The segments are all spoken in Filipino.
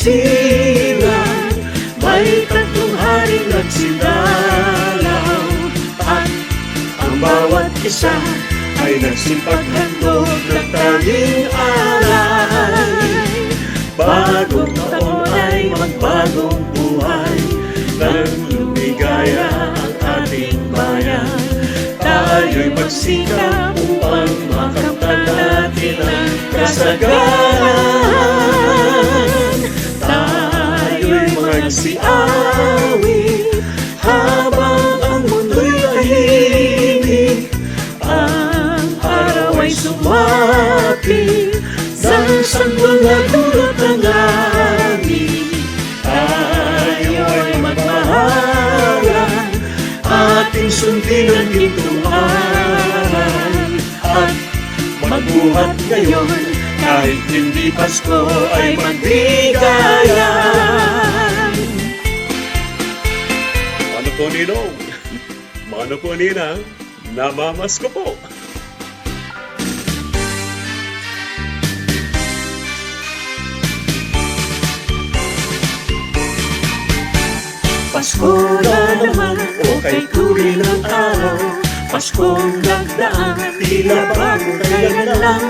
silang, may tatlong haring nagsidalaw, at ang bawat isa ay nagsipaghandog ng tanging alay. Bagong taon ay magbagong buhay, nang lumigaya ang ating bayan. Tayo'y magsikap upang makamtan natin ang kasagaran. Tayo'y magsiawi habang ang mundo'y tahimik. Ang araw ay sumapit, ng sanggol na dulot ng langit. Tayo ay magmahalan, ating sundin ang hintuan, at magbuhat ngayon kahit hindi Pasko ay magbigayan. Ano po, Ninong? Mano po, Ninang? Namamasko po. Pasko na naman, o kay turi ng araw. Paskong nagdaan, tila bagong kailan lang.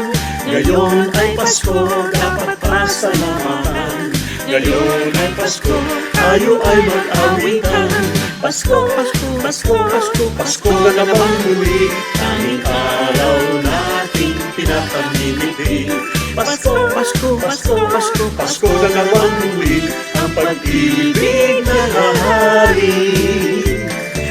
Ngayon ay Pasko, dapat pasalamatan. Ngayon ay Pasko, tayo ay mag-awitan. Pasko, Pasko, Pasko, Pasko, Pasko na naman muli. Tanging araw nating pinapamimiti. Pasko, Pasko, Pasko, Pasko, Pasko na naman muli. Ang pag-ibig na hari.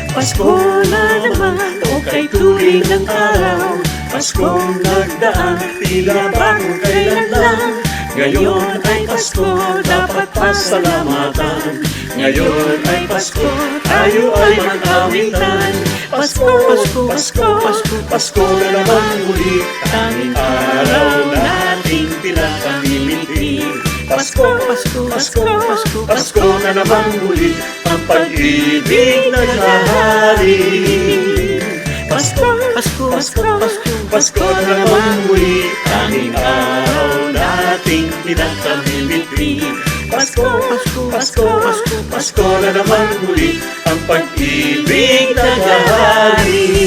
Pasko na naman, o kay tuwing ng araw. Paskong nagdaan, tila bagong kailan lang. Ngayon ay Pasko, dapat pasalamatan. Ngayon ay Pasko, tayo ay mag-awitan. Pasko, Pasko, Pasko, Pasko, Pasko na naman muli. Tanging araw nating pinapamimiti. Pasko, Pasko, Pasko, Pasko, Pasko na naman muli. Ang pag-ibig na hari. Pasko, Pasko, Pasko, Pasko, Pasko na naman muli. Tanging araw nating pinapamimiti. Pasko, Pasko, Pasko, Pasko, Pasko na naman muli. Ang pag-ibig na hari.